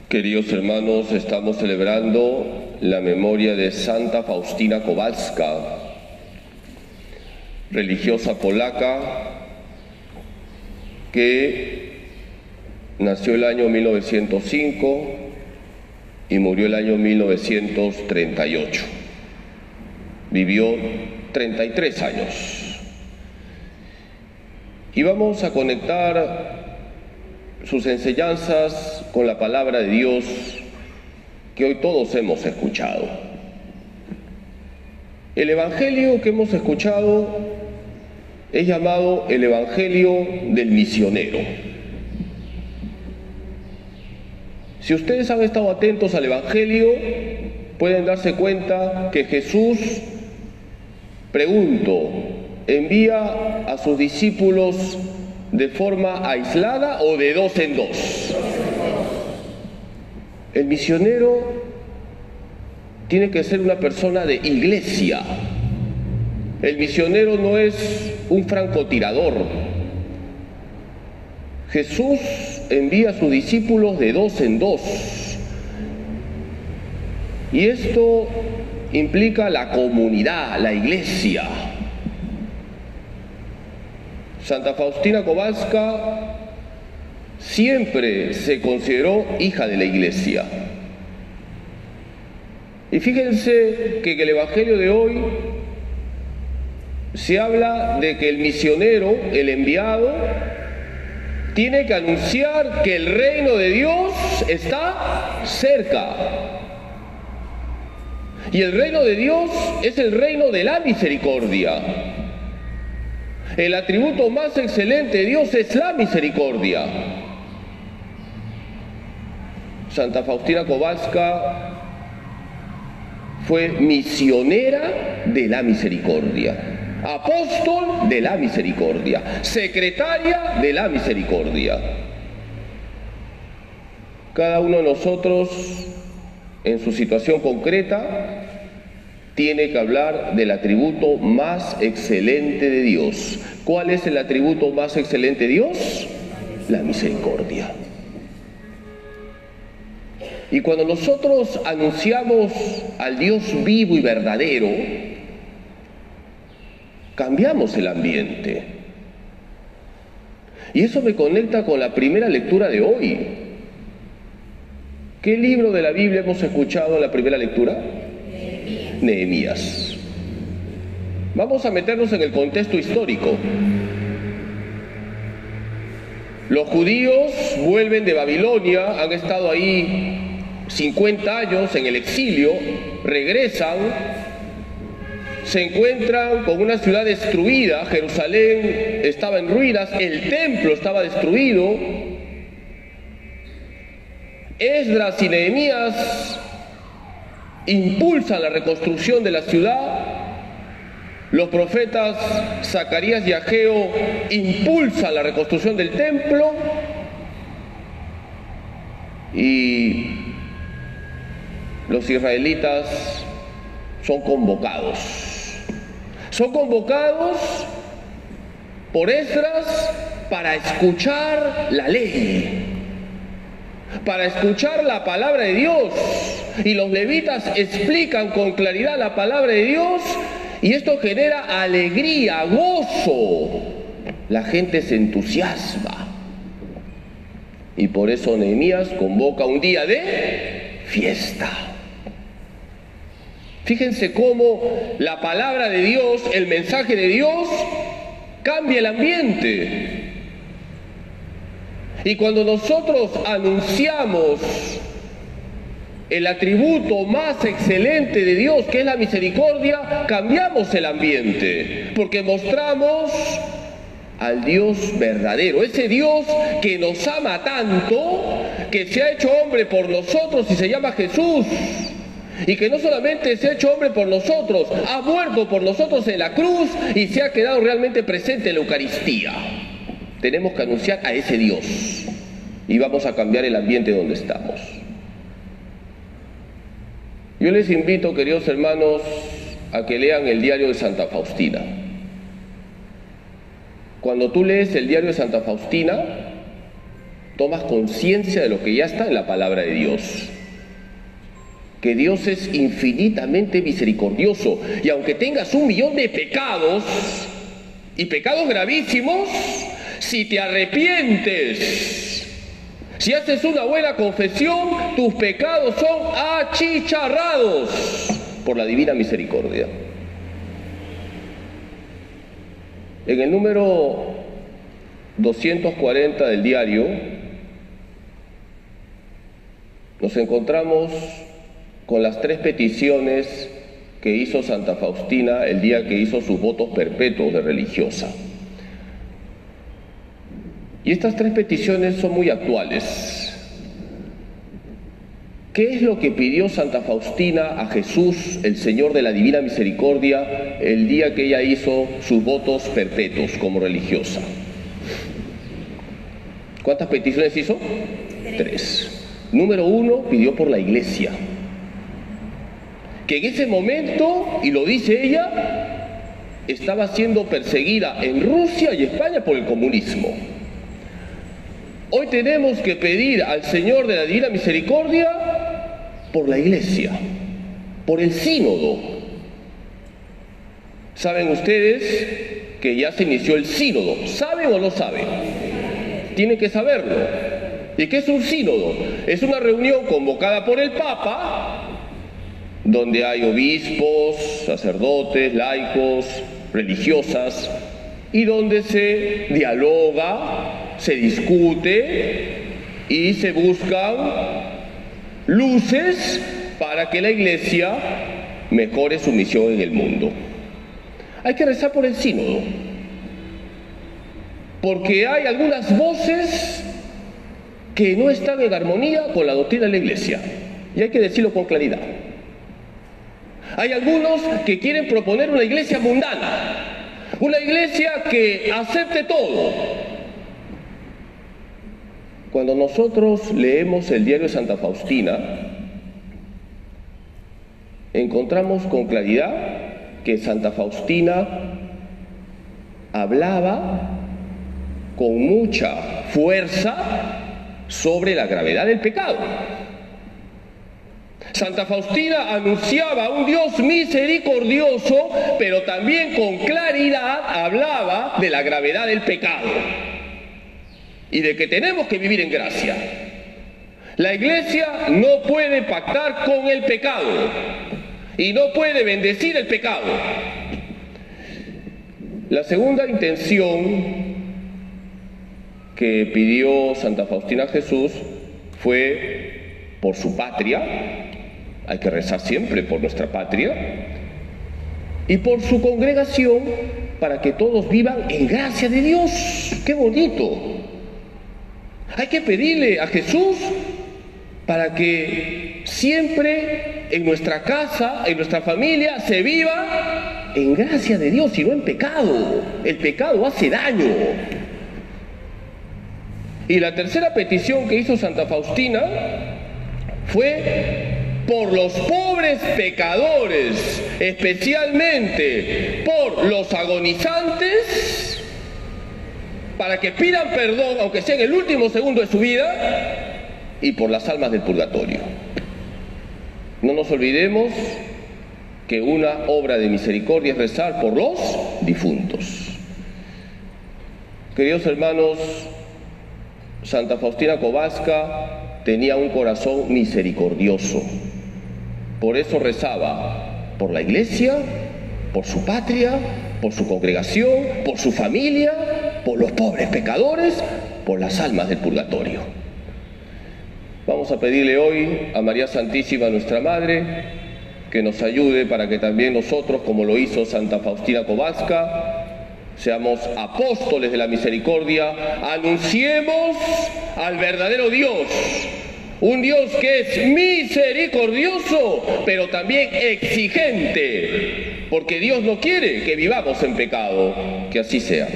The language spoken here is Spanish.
Queridos hermanos, estamos celebrando la memoria de Santa Faustina Kowalska, religiosa polaca que nació el año 1905 y murió el año 1938. Vivió 33 años. Y vamos a conectar sus enseñanzas con la palabra de Dios que hoy todos hemos escuchado. El evangelio que hemos escuchado es llamado el evangelio del misionero. Si ustedes han estado atentos al evangelio, pueden darse cuenta que Jesús, envía a sus discípulos de forma aislada o de dos en dos. El misionero tiene que ser una persona de iglesia. El misionero no es un francotirador. Jesús envía a sus discípulos de dos en dos. Y esto implica la comunidad, la iglesia. Santa Faustina Kowalska siempre se consideró hija de la iglesia. Y fíjense que en el evangelio de hoy se habla de que el misionero, el enviado, tiene que anunciar que el reino de Dios está cerca. Y el reino de Dios es el reino de la misericordia. El atributo más excelente de Dios es la misericordia. Santa Faustina Kowalska fue misionera de la misericordia, apóstol de la misericordia, secretaria de la misericordia. Cada uno de nosotros, en su situación concreta, tiene que hablar del atributo más excelente de Dios. ¿Cuál es el atributo más excelente de Dios? La misericordia. Y cuando nosotros anunciamos al Dios vivo y verdadero, cambiamos el ambiente. Y eso me conecta con la primera lectura de hoy. ¿Qué libro de la Biblia hemos escuchado en la primera lectura? Nehemías. Vamos a meternos en el contexto histórico. Los judíos vuelven de Babilonia, han estado ahí 50 años en el exilio, regresan, se encuentran con una ciudad destruida. Jerusalén estaba en ruinas, el templo estaba destruido. Esdras y Nehemías impulsan la reconstrucción de la ciudad. Los profetas Zacarías y Ageo impulsan la reconstrucción del templo. Y los israelitas son convocados. Son convocados por Esdras para escuchar la ley, para escuchar la palabra de Dios. Y los levitas explican con claridad la palabra de Dios, y esto genera alegría, gozo. La gente se entusiasma. Y por eso Nehemías convoca un día de fiesta. Fíjense cómo la palabra de Dios, el mensaje de Dios, cambia el ambiente. Y cuando nosotros anunciamos el atributo más excelente de Dios, que es la misericordia, cambiamos el ambiente, porque mostramos al Dios verdadero, ese Dios que nos ama tanto, que se ha hecho hombre por nosotros y se llama Jesús, y que no solamente se ha hecho hombre por nosotros, ha muerto por nosotros en la cruz y se ha quedado realmente presente en la Eucaristía. Tenemos que anunciar a ese Dios y vamos a cambiar el ambiente donde estamos. Yo les invito, queridos hermanos, a que lean el diario de Santa Faustina. Cuando tú lees el diario de Santa Faustina, tomas conciencia de lo que ya está en la palabra de Dios. Que Dios es infinitamente misericordioso, y aunque tengas 1.000.000 de pecados, y pecados gravísimos, si te arrepientes, si haces una buena confesión, tus pecados son achicharrados por la divina misericordia. En el número 240 del diario nos encontramos con las 3 peticiones que hizo Santa Faustina el día que hizo sus votos perpetuos de religiosa. Y estas 3 peticiones son muy actuales. ¿Qué es lo que pidió Santa Faustina a Jesús, el Señor de la Divina Misericordia, el día que ella hizo sus votos perpetuos como religiosa? ¿Cuántas peticiones hizo? 3. Número 1, pidió por la Iglesia. Que en ese momento, y lo dice ella, estaba siendo perseguida en Rusia y España por el comunismo. Hoy tenemos que pedir al Señor de la Divina Misericordia por la Iglesia, por el sínodo. ¿Saben ustedes que ya se inició el sínodo? ¿Saben o no saben? Tienen que saberlo. ¿Y qué es un sínodo? Es una reunión convocada por el Papa, donde hay obispos, sacerdotes, laicos, religiosas, y donde se dialoga, se discute y se buscan luces para que la Iglesia mejore su misión en el mundo. Hay que rezar por el sínodo, porque hay algunas voces que no están en armonía con la doctrina de la Iglesia, y hay que decirlo con claridad. Hay algunos que quieren proponer una iglesia mundana, una iglesia que acepte todo. Cuando nosotros leemos el diario de Santa Faustina, encontramos con claridad que Santa Faustina hablaba con mucha fuerza sobre la gravedad del pecado. Santa Faustina anunciaba a un Dios misericordioso, pero también con claridad hablaba de la gravedad del pecado y de que tenemos que vivir en gracia. La Iglesia no puede pactar con el pecado y no puede bendecir el pecado. La segunda intención que pidió Santa Faustina a Jesús fue por su patria. Hay que rezar siempre por nuestra patria, y por su congregación, para que todos vivan en gracia de Dios. ¡Qué bonito! Hay que pedirle a Jesús para que siempre en nuestra casa, en nuestra familia, se viva en gracia de Dios y no en pecado. El pecado hace daño. Y la tercera petición que hizo Santa Faustina fue por los pobres pecadores, especialmente por los agonizantes, para que pidan perdón, aunque sea en el último segundo de su vida, y por las almas del purgatorio. No nos olvidemos que una obra de misericordia es rezar por los difuntos. Queridos hermanos, Santa Faustina Kowalska tenía un corazón misericordioso. Por eso rezaba por la Iglesia, por su patria, por su congregación, por su familia, por los pobres pecadores, por las almas del purgatorio. Vamos a pedirle hoy a María Santísima, nuestra Madre, que nos ayude para que también nosotros, como lo hizo Santa Faustina Kowalska, seamos apóstoles de la misericordia, anunciemos al verdadero Dios. Un Dios que es misericordioso, pero también exigente, porque Dios no quiere que vivamos en pecado. Que así sea.